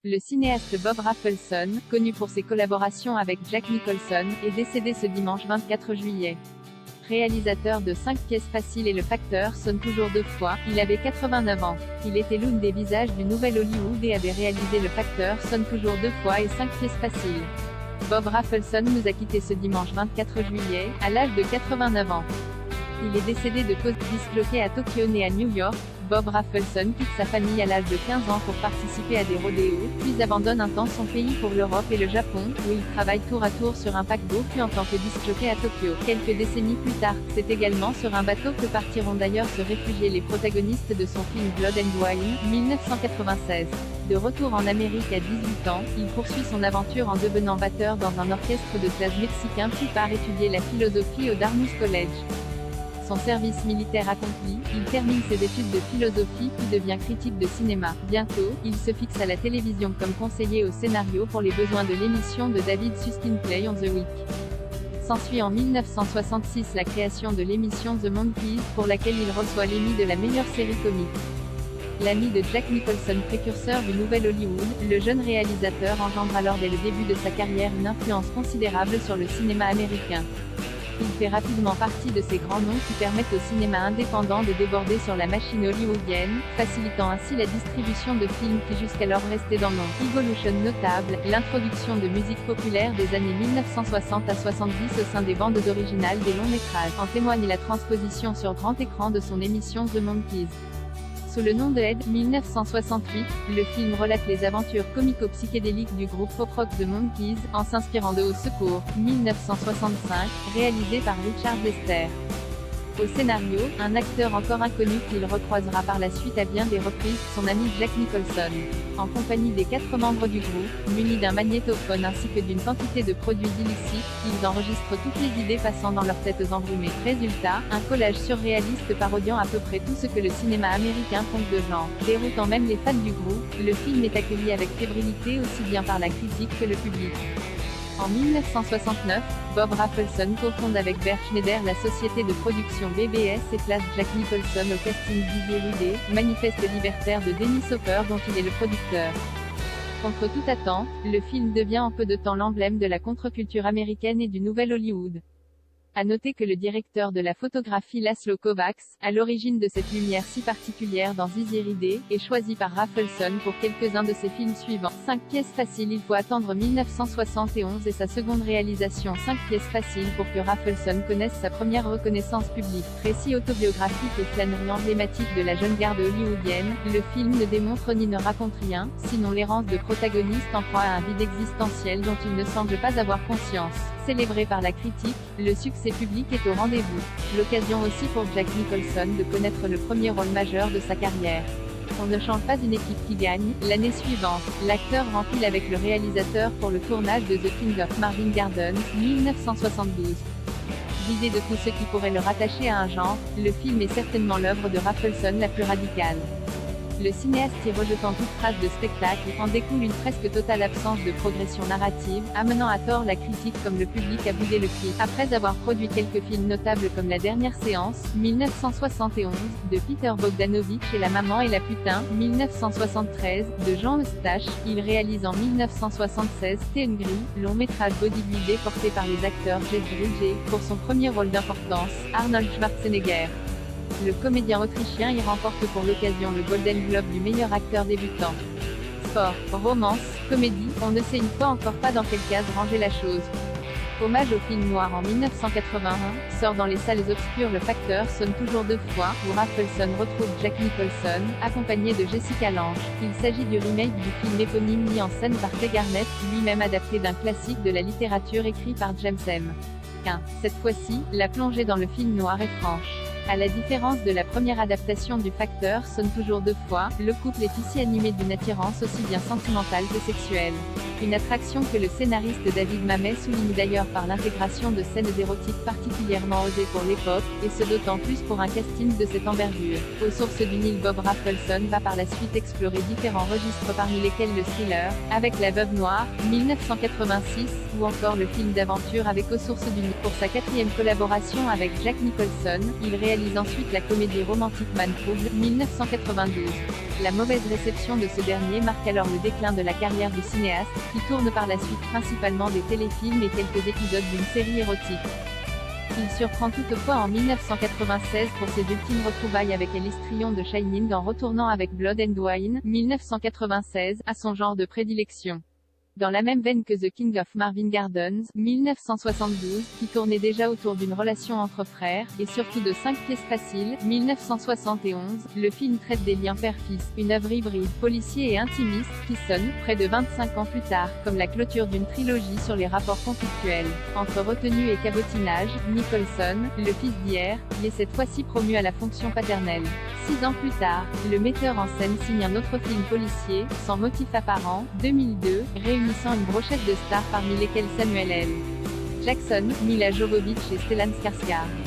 Le cinéaste Bob Rafelson, connu pour ses collaborations avec Jack Nicholson, est décédé ce dimanche 24 juillet. Réalisateur de 5 pièces faciles et Le Facteur sonne toujours 2 fois, il avait 89 ans. Il était l'une des visages du nouvel Hollywood et avait réalisé Le Facteur sonne toujours 2 fois et 5 pièces faciles. Bob Rafelson nous a quittés ce dimanche 24 juillet, à l'âge de 89 ans. Il est décédé de cause disloquée à Tokyo né à New York. Bob Rafelson quitte sa famille à l'âge de 15 ans pour participer à des rodéos, puis abandonne un temps son pays pour l'Europe et le Japon, où il travaille tour à tour sur un paquebot puis en tant que disc-jockey à Tokyo. Quelques décennies plus tard, c'est également sur un bateau que partiront d'ailleurs se réfugier les protagonistes de son film Blood and Wine, 1996. De retour en Amérique à 18 ans, il poursuit son aventure en devenant batteur dans un orchestre de jazz mexicain puis part étudier la philosophie au Dartmouth College. Son service militaire accompli, il termine ses études de philosophie puis devient critique de cinéma. Bientôt, il se fixe à la télévision comme conseiller au scénario pour les besoins de l'émission de David Susskind Play on the Week. S'ensuit en 1966 la création de l'émission The Monkees, pour laquelle il reçoit l'Emmy de la meilleure série comique. L'ami de Jack Nicholson, précurseur du nouvel Hollywood, le jeune réalisateur engendre alors dès le début de sa carrière une influence considérable sur le cinéma américain. Il fait rapidement partie de ces grands noms qui permettent au cinéma indépendant de déborder sur la machine hollywoodienne, facilitant ainsi la distribution de films qui jusqu'alors restaient dans l'ombre. Evolution notable, l'introduction de musique populaire des années 1960 à 70 au sein des bandes originales des longs métrages. En témoigne la transposition sur grand écran de son émission The Monkees. Sous le nom de Ed, 1968, le film relate les aventures comico-psychédéliques du groupe pop-rock The Monkees, en s'inspirant de Au Secours, 1965, réalisé par Richard Lester. Au scénario, un acteur encore inconnu qu'il recroisera par la suite à bien des reprises, son ami Jack Nicholson. En compagnie des 4 membres du groupe, munis d'un magnétophone ainsi que d'une quantité de produits illicites, ils enregistrent toutes les idées passant dans leurs têtes embrumées. Résultat, un collage surréaliste parodiant à peu près tout ce que le cinéma américain compte de genre. Déroutant même les fans du groupe, le film est accueilli avec fébrilité aussi bien par la critique que le public. En 1969, Bob Rafelson cofonde avec Bert Schneider la société de production BBS et place Jack Nicholson au casting d'Izzy Manifeste libertaire de Dennis Hopper dont il est le producteur. Contre toute attente, le film devient en peu de temps l'emblème de la contre-culture américaine et du nouvel Hollywood. À noter que le directeur de la photographie Laszlo Kovacs, à l'origine de cette lumière si particulière dans Izzy est choisi par Rafelson pour quelques-uns de ses films suivants. 5 pièces faciles. Il faut attendre 1971 et sa seconde réalisation 5 pièces faciles pour que Rafelson connaisse sa première reconnaissance publique. Récit autobiographique et flânerie emblématique de la jeune garde hollywoodienne, le film ne démontre ni ne raconte rien, sinon l'errance de protagonistes en proie à un vide existentiel dont il ne semble pas avoir conscience. Célébré par la critique, le succès public est au rendez-vous. L'occasion aussi pour Jack Nicholson de connaître le premier rôle majeur de sa carrière. On ne change pas une équipe qui gagne. L'année suivante, l'acteur rempile avec le réalisateur pour le tournage de The King of Marvin Gardens, 1972. L'idée de tout ce qui pourrait le rattacher à un genre, le film est certainement l'œuvre de Rafelson la plus radicale. Le cinéaste y rejetant toute trace de spectacle, en découle une presque totale absence de progression narrative, amenant à tort la critique comme le public à bouder le pied. Après avoir produit quelques films notables comme La Dernière Séance, 1971, de Peter Bogdanovich et La Maman et la Putain, 1973, de Jean Eustache, il réalise en 1976 T-Hungry, long métrage bodybuildé porté par les acteurs Jeff Bridges, pour son premier rôle d'importance, Arnold Schwarzenegger. Le comédien autrichien y remporte pour l'occasion le Golden Globe du meilleur acteur débutant. Sport, romance, comédie, on ne sait une fois encore pas dans quelle case ranger la chose. Hommage au film noir en 1981, sort dans les salles obscures Le Facteur sonne toujours 2 fois, où Rafelson retrouve Jack Nicholson, accompagné de Jessica Lange. Il s'agit du remake du film éponyme mis en scène par Tay Garnett, lui-même adapté d'un classique de la littérature écrit par James M. Cain. Cette fois-ci, la plongée dans le film noir est franche. À la différence de la première adaptation du Facteur sonne toujours 2 fois, le couple est ici animé d'une attirance aussi bien sentimentale que sexuelle. Une attraction que le scénariste David Mamet souligne d'ailleurs par l'intégration de scènes érotiques particulièrement osées pour l'époque, et ce d'autant plus pour un casting de cette envergure. Aux sources du Nil, Bob Rafelson va par la suite explorer différents registres parmi lesquels le thriller, avec La Veuve Noire, 1986, ou encore le film d'aventure avec Aux sources du Nil. Pour sa 4e collaboration avec Jack Nicholson, il réalise réalise ensuite la comédie romantique Man Trouble, 1992. La mauvaise réception de ce dernier marque alors le déclin de la carrière du cinéaste, qui tourne par la suite principalement des téléfilms et quelques épisodes d'une série érotique. Il surprend toutefois en 1996 pour ses ultimes retrouvailles avec Alice Tryon de Shining en retournant avec Blood and Wine, 1996, à son genre de prédilection. Dans la même veine que The King of Marvin Gardens, 1972, qui tournait déjà autour d'une relation entre frères, et surtout de 5 pièces faciles, 1971, le film traite des liens père-fils, une œuvre hybride, policier et intimiste, qui sonne, près de 25 ans plus tard, comme la clôture d'une trilogie sur les rapports conflictuels. Entre retenue et cabotinage, Nicholson, le fils d'hier, y est cette fois-ci promu à la fonction paternelle. 6 ans plus tard, le metteur en scène signe un autre film policier, sans motif apparent, 2002, réunissant une brochette de stars parmi lesquelles Samuel L. Jackson, Mila Jovovich et Stellan Skarsgård.